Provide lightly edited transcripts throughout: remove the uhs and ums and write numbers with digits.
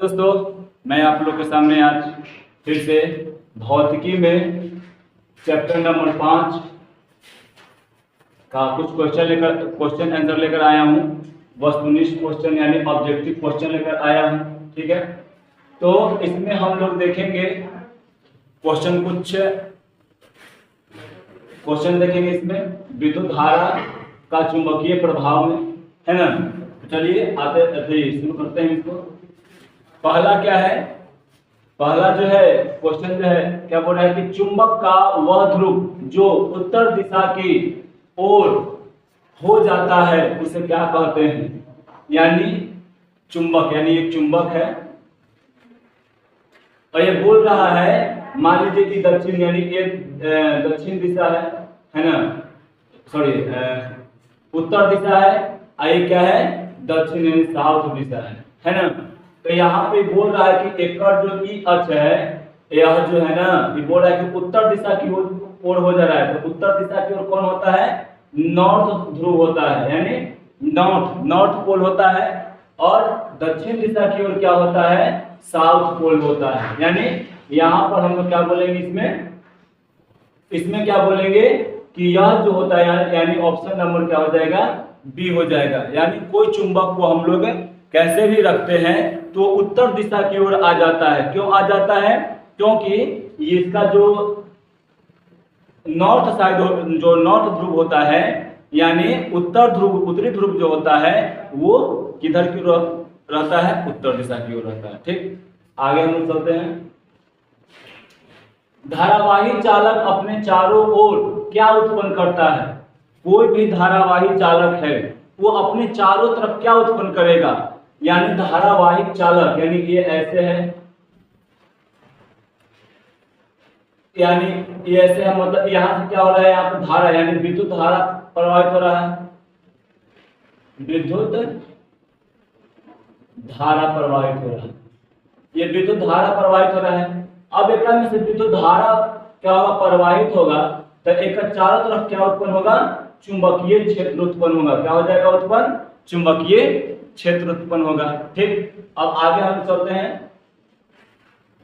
दोस्तों, मैं आप लोग के सामने आज फिर से भौतिकी में चैप्टर नंबर 5 का कुछ क्वेश्चन आंसर लेकर आया हूँ। वस्तुनिष्ठ क्वेश्चन यानी ऑब्जेक्टिव क्वेश्चन लेकर आया हूँ। ठीक है, तो इसमें हम लोग देखेंगे कुछ क्वेश्चन देखेंगे इसमें विद्युत धारा का चुंबकीय प्रभाव में, है ना। तो चलिए आते शुरू करते हैं इसको। पहला क्या है, पहला जो है क्वेश्चन जो है क्या बोल रहा है कि चुंबक का वह ध्रुव जो उत्तर दिशा की ओर हो जाता है उसे क्या कहते हैं। यानी चुंबक यानी एक चुंबक है और ये बोल रहा है, मान लीजिए कि दक्षिण यानी ये दक्षिण दिशा है ना, सॉरी उत्तर दिशा है, आई क्या है दक्षिण यानी साउथ दिशा है ना। तो यहाँ पे बोल रहा है कि एकड़ जो ई अक्ष है यह जो है ना, ये बोल रहा है कि उत्तर दिशा की ओर हो जा रहा है। तो उत्तर दिशा की ओर कौन होता है, नॉर्थ ध्रुव होता है, यानी नॉर्थ पोल होता है। और दक्षिण दिशा की ओर क्या होता है, साउथ पोल होता है। यानी यहाँ पर हम लोग क्या बोलेंगे, इसमें क्या बोलेंगे कि यह जो होता है यानी ऑप्शन नंबर क्या हो जाएगा, बी हो जाएगा। यानी कोई चुंबक को हम लोग कैसे भी रखते हैं तो उत्तर दिशा की ओर आ जाता है। क्यों आ जाता है, क्योंकि इसका जो नॉर्थ साइड जो नॉर्थ ध्रुव होता है यानी उत्तरी ध्रुव जो होता है वो किधर की ओर रहता है, उत्तर दिशा की ओर रहता है। ठीक, आगे हम लोग चलते हैं। धारावाही चालक अपने चारों ओर क्या उत्पन्न करता है। कोई भी धारावाही चालक है वो अपने चारों तरफ क्या उत्पन्न करेगा। यानी धारावाहिक चालक यानी ये ऐसे है, यानी ये ऐसे है, मतलब यहां से क्या हो रहा है, यहाँ पर धारा यानी विद्युत धारा प्रवाहित हो रहा है, विद्युत धारा प्रवाहित हो रहा है, ये विद्युत धारा प्रवाहित हो रहा है। अब एक में से विद्युत धारा क्या होगा, प्रवाहित होगा, तो एक चारों तरफ क्या उत्पन्न होगा, चुंबकीय क्षेत्र उत्पन्न होगा। क्या हो जाएगा उत्पन्न, चुंबकीय क्षेत्र उत्पन्न होगा। ठीक, अब आगे हम चलते हैं।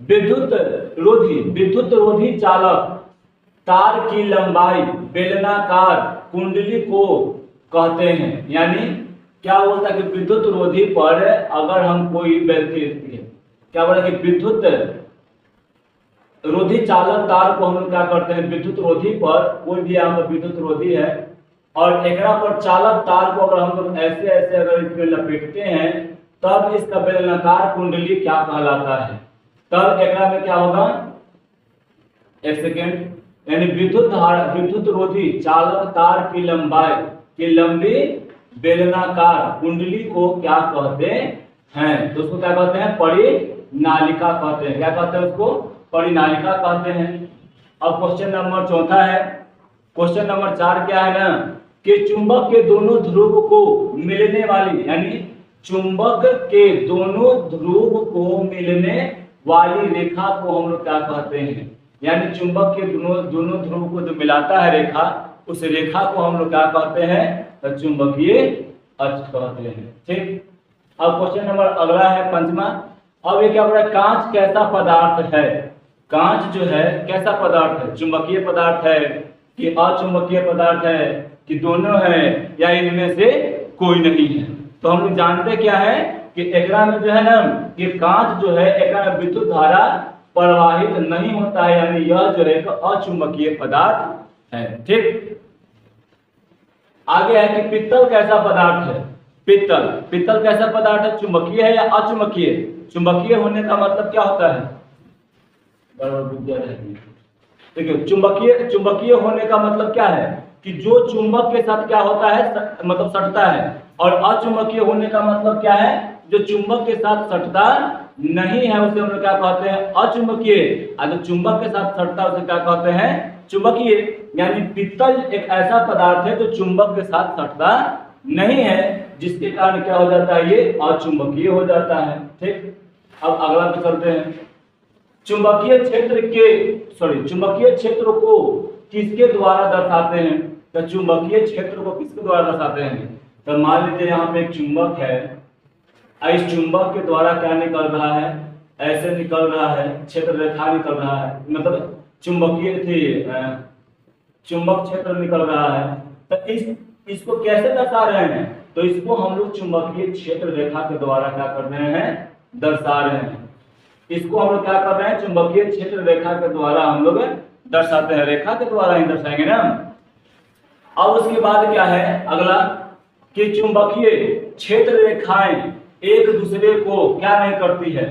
विद्युत रोधी चालक तार की लंबाई बेलनाकार कुंडली को कहते हैं। यानी क्या बोलता है कि विद्युत रोधी पर अगर हम कोई क्या बोला कि विद्युत रोधी चालक तार को हम क्या करते हैं, विद्युत रोधी पर कोई भी यहाँ पर विद्युत रोधी है और एकरा पर चालक तार को अगर हम लोग ऐसे ऐसे अगर इसमें लपेटते हैं तब इसका बेलनाकार कुंडली क्या कहलाता है। तब एकरा में क्या होगा, एक सेकेंड, यानी विद्युत रोधी चालक तार की लंबी बेलनाकार कुंडली को क्या कहते हैं, तो उसको क्या कहते हैं, परिनालिका कहते हैं। क्या कहते हैं उसको, परिनालिका कहते हैं। अब क्वेश्चन नंबर चौथा है। क्वेश्चन नंबर 4 क्या है ना कि चुंबक के दोनों ध्रुव को मिलने वाली, यानी चुंबक के दोनों ध्रुव को मिलने वाली रेखा को हम लोग क्या कहते हैं। यानी चुंबक के दोनों ध्रुव को जो मिलाता है रेखा, उस रेखा को हम लोग क्या कहते हैं, तो चुंबकीय अक्ष कहते हैं। ठीक, अब क्वेश्चन नंबर अगला है 5वां। अब ये क्या बोल रहा है, कांच कैसा पदार्थ है। कांच जो है कैसा पदार्थ है, चुंबकीय पदार्थ है कि अचुंबकीय पदार्थ है कि दोनों है या इनमें से कोई नहीं है। तो हम लोग जानते क्या है कि एकरा में जो है ना कि कांच जो है एकरा में विद्युत धारा प्रवाहित नहीं होता है, यानी यह जो है एक अचुंबकीय पदार्थ है। ठीक, आगे है कि पित्तल कैसा पदार्थ है। पित्तल कैसा पदार्थ है, चुंबकीय है या अचुंबकीय। चुंबकीय होने का मतलब क्या होता है, देखिए चुंबकीय होने का मतलब क्या है कि जो चुंबक के साथ क्या होता है, मतलब सटता है। और अचुंबकीय होने का मतलब क्या है, जो चुंबक के साथ सटता नहीं है उसे हम लोग क्या कहते हैं, अचुंबकीय। और जो चुंबक के साथ सटता है उसे क्या कहते हैं, चुंबकीय। यानी पित्तल एक ऐसा पदार्थ है जो चुंबक के साथ सटता नहीं है, जिसके कारण क्या हो जाता है, ये अचुंबकीय हो जाता है। ठीक, अब अगला पे चलते हैं। चुंबकीय क्षेत्र को किसके द्वारा दर्शाते हैं। तो चुंबकीय क्षेत्र को किसके द्वारा दर्शाते हैं, तो मान लीजिए यहाँ पे एक चुंबक है इस चुंबक के द्वारा क्या निकल रहा है, ऐसे निकल रहा है, क्षेत्र रेखा निकल रहा है, मतलब चुंबकीय थी चुंबक क्षेत्र निकल रहा है। तो इसको कैसे दर्शा रहे हैं, तो इसको हम लोग चुंबकीय क्षेत्र रेखा के द्वारा क्या कर रहे हैं, दर्शा रहे हैं। इसको हम लोग क्या कर रहे हैं, चुंबकीय क्षेत्र रेखा के द्वारा हम लोग दर्शाते हैं, रेखा के द्वारा ही दर्शाएंगे ना। अब उसके बाद क्या है अगला, कि चुंबकीय क्षेत्र रेखाएं एक दूसरे को क्या नहीं करती है,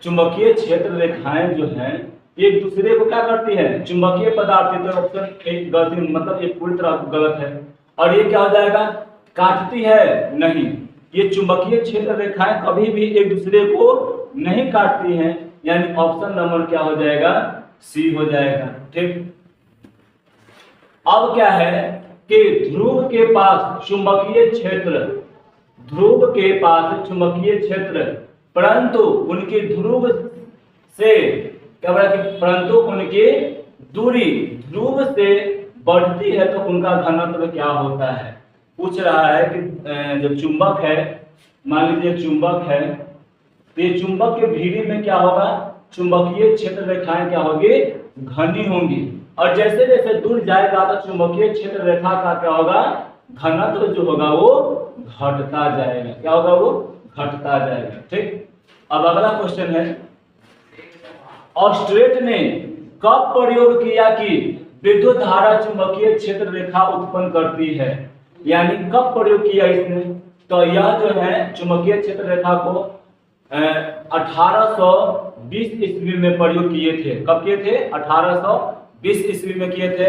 चुंबकीय क्षेत्र रेखाएं जो हैं एक दूसरे को क्या करती है, चुंबकीय पदार्थ, तो ऑप्शन एक गलती, मतलब एक पूरी तरह गलत है। और ये क्या हो जाएगा, काटती है नहीं, ये चुंबकीय क्षेत्र रेखाएं कभी भी एक दूसरे को नहीं काटती हैं, यानी ऑप्शन नंबर क्या हो जाएगा, सी हो जाएगा। ठीक, अब क्या है कि ध्रुव के पास चुंबकीय क्षेत्र, ध्रुव के पास चुंबकीय क्षेत्र, परंतु उनकी ध्रुव से क्या बोला कि परंतु उनकी दूरी ध्रुव से बढ़ती है तो उनका घनत्व क्या होता है। पूछ रहा है कि जब चुंबक है, मान लीजिए चुंबक है, तो ये चुंबक के भीड़ी में क्या होगा, चुंबकीय क्षेत्र रेखाएं क्या होगी, घनी होंगी, और जैसे जैसे दूर जाएगा तो चुंबकीय क्षेत्र रेखा का क्या होगा, घनत्व जो होगा वो घटता जाएगा, क्या होगा, वो घटता जाएगा। ठीक, अब अगला क्वेश्चन है, ऑस्ट्रेट ने कब प्रयोग किया कि विद्युत धारा चुंबकीय क्षेत्र रेखा उत्पन्न करती है, यानी कब प्रयोग किया इसने, तो यह जो है चुंबकीय क्षेत्र रेखा को 1820 ईस्वी में प्रयोग किए थे। कब किए थे, 1820 ईस्वी में किए थे,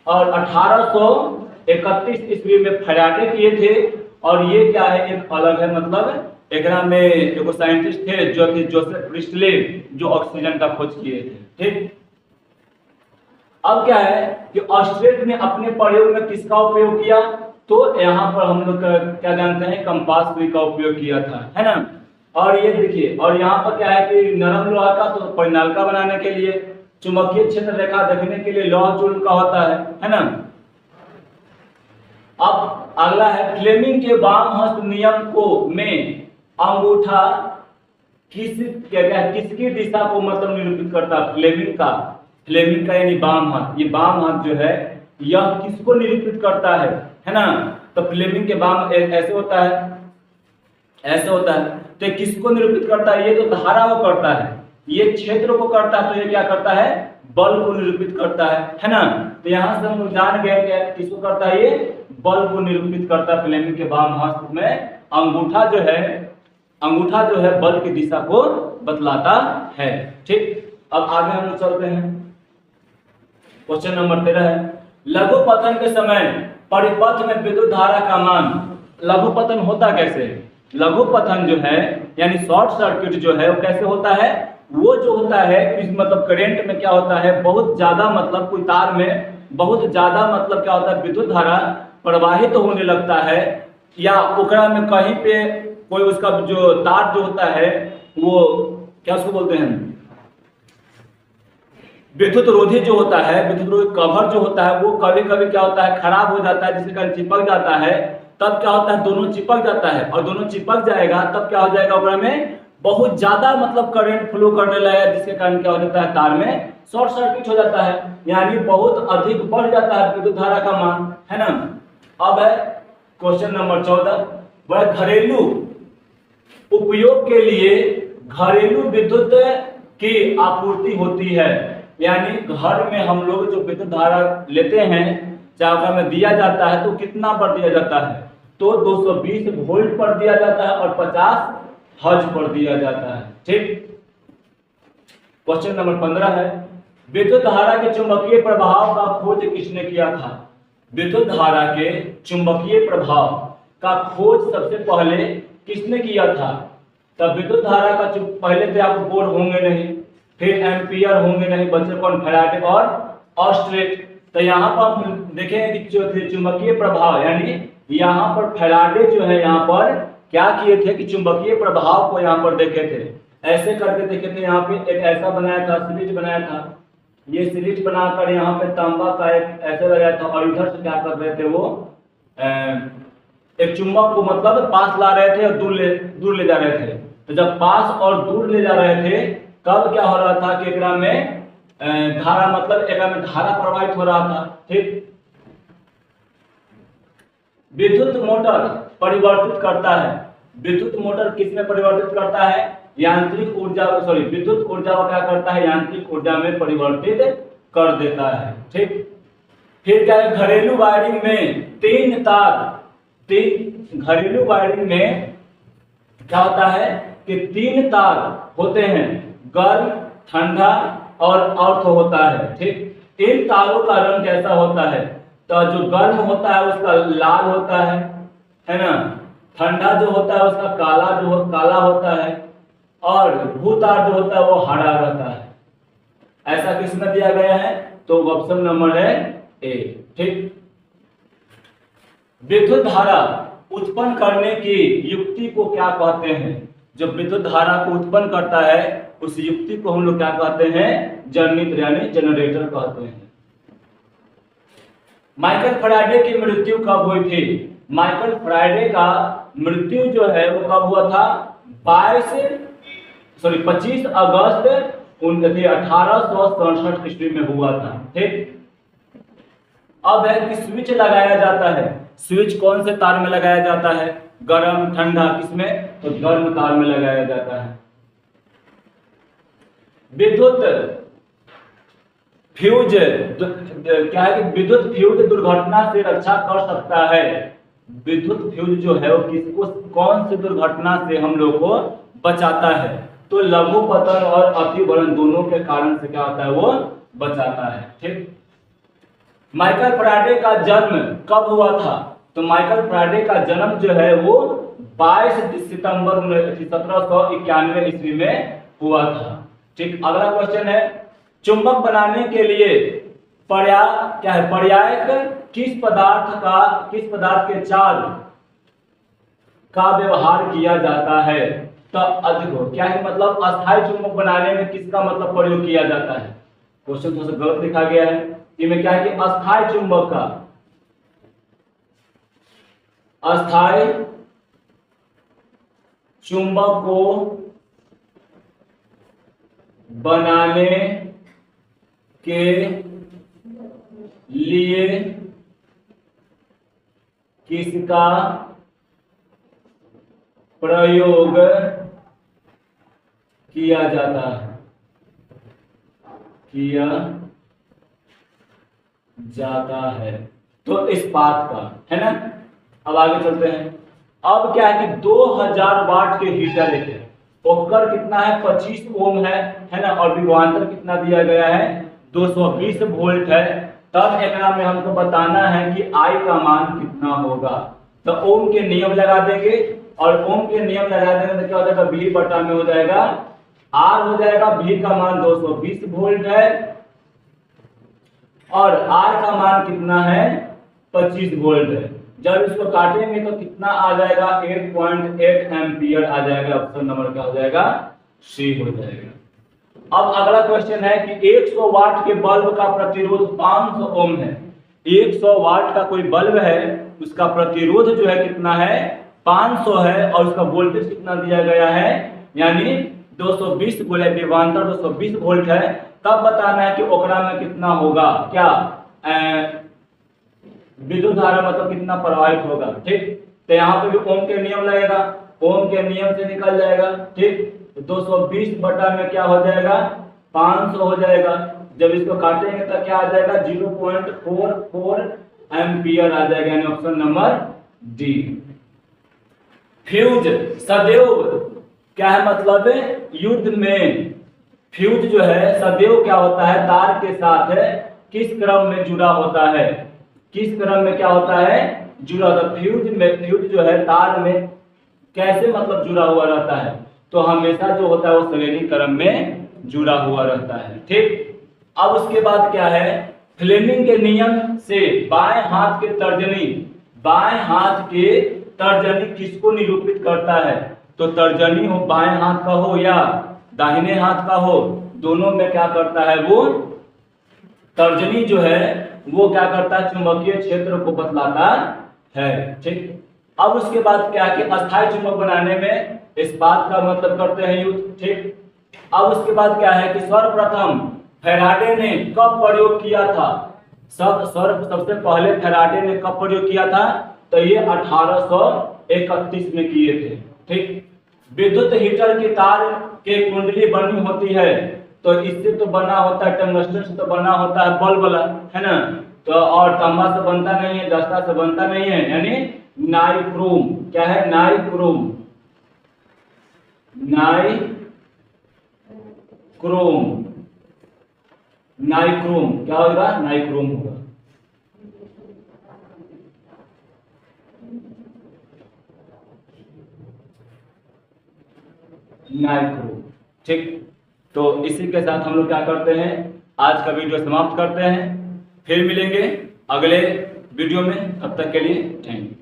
और 1831 ईस्वी में फैराडे किए थे। और ये क्या है, एक अलग है, मतलब एकरा में एक साइंटिस्ट थे जो कि जोसेफ प्रिस्टले, जो ऑक्सीजन का खोज किए थे। ठीक, अब क्या है कि ऑस्ट्रेट ने अपने प्रयोग में किसका उपयोग किया, तो यहाँ पर हम लोग क्या जानते हैं, कंपास सुई का उपयोग किया था, है ना। और ये देखिए, और यहाँ पर क्या है कि नरम लोहा का, तो परिनालिका बनाने के लिए, चुंबकीय क्षेत्र रेखा देखने के लिए लोहा चूर्ण का होता है ना। अब अगला है, फ्लेमिंग के वाम हस्त नियम को में अंगूठा किसकी दिशा को मतलब निरूपित करता है, फ्लेमिंग का यानी बाम हाथ, ये बाम हाथ जो है यह किसको निरूपित करता है ना। तो फ्लेमिंग के बाम ऐसे होता है, ऐसे होता है, तो किसको निरूपित करता है, ये तो धारा को करता है, ये क्षेत्र को करता है, तो ये क्या करता है, बल को निरूपित करता है ना। तो यहाँ से हम जान गए क्या किसको करता है, ये बल को निरूपित करता है। फ्लेमिंग के बाम हस्त में अंगूठा जो है बल की दिशा को बतलाता है। ठीक, अब आगे हम लोग चलते हैं, क्वेश्चन नंबर 13 है, लघु पतन के समय परिपथ में विद्युत धारा का मान, लघु पतन होता कैसे, लघु पतन जो है यानी शॉर्ट सर्किट जो है वो कैसे होता है, वो जो होता है इस मतलब करंट में क्या होता है, बहुत ज्यादा मतलब कोई तार में बहुत ज्यादा मतलब क्या होता है, विद्युत धारा प्रवाहित होने लगता है, या ओकरा में कहीं पे कोई उसका जो तार जो होता है वो क्या उसको बोलते हैं, विद्युत रोधी जो होता है, विद्युत रोधी कवर जो होता है वो कभी कभी क्या होता है, खराब हो जाता है, जिसके कारण चिपक जाता है। तब क्या होता है, दोनों चिपक जाता है, और दोनों चिपक जाएगा तब क्या हो जाएगा, ओकरा में बहुत ज्यादा मतलब करंट फ्लो करने लगेगा, जिसके कारण क्या हो जाता है, तार में शॉर्ट सर्किट हो जाता है, यानी बहुत अधिक बढ़ जाता है विद्युत धारा का मान, है ना। अब है क्वेश्चन नंबर 14, वह घरेलू उपयोग के लिए घरेलू विद्युत की आपूर्ति होती है, यानी घर में हम लोग जो विद्युत धारा लेते हैं चाहे में दिया जाता है, तो कितना पर दिया जाता है, तो 220 वोल्ट पर दिया जाता है और 50 हर्ट्ज पर दिया जाता है। ठीक, क्वेश्चन नंबर 15 है, विद्युत धारा के चुंबकीय प्रभाव का खोज किसने किया था, विद्युत धारा के चुंबकीय प्रभाव का खोज सबसे पहले किसने किया था। तब विद्युत धारा का पहले तो आपको बोर्ड होंगे नहीं, फिर एम्पियर होंगे नहीं, बच्चे कौन, फैराडे और ऑस्ट्रेट। तो यहाँ पर हम देखेंगे कि जो थे चुंबकीय प्रभाव, यानी यहाँ पर फैराडे जो है यहाँ पर क्या किए थे कि चुंबकीय प्रभाव को यहाँ पर देखे थे, ऐसे करके देखे थे। यहाँ पे एक ऐसा बनाया था, स्लिट बनाया था, ये स्लिट बनाकर यहाँ पे तांबा का एक ऐसे लगाया था, और इधर से क्या कर रहे थे वो एक चुंबक को मतलब पास ला रहे थे और दूर ले जा रहे थे। तो जब पास और दूर ले जा रहे थे तब क्या हो रहा था कि एकरा में धारा मतलब एकरा में धारा प्रवाहित हो रहा था। ठीक, विद्युत मोटर परिवर्तित करता है। विद्युत मोटर किस में परिवर्तित करता है? यांत्रिक ऊर्जा, सॉरी विद्युत ऊर्जा को क्या करता है? यांत्रिक ऊर्जा में परिवर्तित कर देता है। ठीक, फिर क्या है? घरेलू वायरिंग में घरेलू वायरिंग में क्या होता है कि 3 तार होते हैं, गर्म, ठंडा और अर्थ होता है। ठीक, इन तारों का रंग कैसा होता है? तो जो गर्म होता है उसका लाल होता है ना। ठंडा जो होता है उसका काला होता है, और भूतार जो होता है वो हरा रहता है। ऐसा किसमें दिया गया है? तो ऑप्शन नंबर है ए। ठीक, विद्युत धारा उत्पन्न करने की युक्ति को क्या कहते हैं? जो विद्युत धारा को उत्पन्न करता है उस युक्ति को हम लोग क्या कहते हैं? जनरेटर यानी जनरेटर कहते हैं। माइकल फैराडे की मृत्यु कब हुई थी? माइकल फैराडे का मृत्यु जो है वो कब हुआ था? 25 अगस्त 1867 ईस्वी में हुआ था। ठीक, अब है कि स्विच लगाया जाता है। स्विच कौन से तार में लगाया जाता है? गर्म, ठंडा, किसमें? तो गर्म तार में लगाया जाता है। विद्युत फ्यूज क्या है कि विद्युत फ्यूज दुर्घटना से रक्षा कर सकता है। विद्युत फ्यूज जो है वो किसको, कौन सी दुर्घटना से हम लोग को बचाता है? तो लघु पतन और अतिवरण दोनों के कारण से क्या होता है? वो बचाता है। ठीक, माइकल फैराडे का जन्म कब हुआ था? तो माइकल फैराडे का जन्म जो है वो 22 सितंबर 1791 ईस्वी में हुआ था। ठीक, अगला क्वेश्चन है, चुंबक बनाने के लिए पर्यायक किस पदार्थ के चार्ज का व्यवहार किया जाता है? तो अधिक क्या है मतलब अस्थायी चुंबक बनाने में किसका मतलब प्रयोग किया जाता है? क्वेश्चन थोड़ा सा गलत लिखा गया है। इसमें क्या है कि अस्थायी चुंबक को बनाने के लिए किसका प्रयोग किया जाता है? तो इस्पात का, है ना। अब आगे चलते हैं। अब क्या है कि 2000 वाट के हीटर लेते हैं, ओकर कितना है? 25 ओम है ना, और विभवांतर कितना दिया गया है? 220 वोल्ट है। तब एकरा में हमको बताना है कि आई का मान कितना होगा। तो ओम के नियम लगा देंगे, और ओम के नियम लगा देंगे तो क्या हो जाएगा? V बटा में हो जाएगा R हो जाएगा। V का मान 220 वोल्ट है और R का मान कितना है? 25 वोल्ट है। जब इसको काटेंगे तो कितना आ जाएगा? 8.8 एम्पियर आ जाएगा। ऑप्शन नंबर क्या हो जाएगा? सी हो जाएगा। अब अगला क्वेश्चन है कि 100 वाट के बल्ब का प्रतिरोध 500 ओम है। 100 वाट का कोई बल्ब है, उसका प्रतिरोध जो है कितना है? 500 है, और उसका वोल्टेज कितना दिया गया है? यानी 220 बोले, विभवांतर 220 वोल्ट है। तब बताना है कि ओकरा में कितना होगा, क्या विद्युत धारा मतलब कितना प्रवाहित होगा। ठीक, तो यहाँ पे भी ओम के नियम लगेगा, ओम के नियम से निकल जाएगा। ठीक, तो 220 बटा में क्या हो जाएगा? 500 हो जाएगा। जब इसको काटेंगे तो क्या आ जाएगा? 0.44 एम्पियर आ जाएगा, यानी ऑप्शन नंबर डी। फ्यूज सदैव क्या है मतलब युद्ध में फ्यूज जो है सदैव क्या होता है? तार के साथ किस क्रम में जुड़ा होता है? किस क्रम में क्या होता है? जुड़ा होता है। फ्यूज जो है तार में कैसे मतलब जुड़ा हुआ रहता है? तो हमेशा जो होता है वो श्रेणी क्रम में जुड़ा हुआ रहता है। ठीक, अब उसके बाद क्या है? फ्लेमिंग के नियम से बाएं हाथ के तर्जनी किसको निरूपित करता है? तो तर्जनी हो बाएं हाथ का हो या दाहिने हाथ का हो, दोनों में क्या करता है? वो तर्जनी जो है वो क्या करता है? चुंबकीय क्षेत्र को बतलाता है। ठीक, अब उसके बाद क्या है कि अस्थायी चुंबक बनाने में इस्पात का मतलब करते हैं यूज, ठीक। अब उसके बाद क्या है कि सर्वप्रथम फैराडे ने कब प्रयोग किया था? सबसे पहले फैराडे ने कब प्रयोग किया था? तो ये 1831 में किए थे, ठीक। विद्युत हीटर की तार के कुंडली बनी होती है, तो इससे तो बना होता है, टंगस्टन से तो बना होता है बल्ब वाला, है ना। तो और तांबा से बनता नहीं है, दस्ता से बनता नहीं है, यानी नाइक्रोम। क्या है? नाइक्रोम। नाइक्रोम क्या होगा? नाइक्रोम होगा। नाइक्रोम, ठीक। तो इसी के साथ हम लोग क्या करते हैं, आज का वीडियो समाप्त करते हैं। फिर मिलेंगे अगले वीडियो में, तब तक के लिए थैंक यू।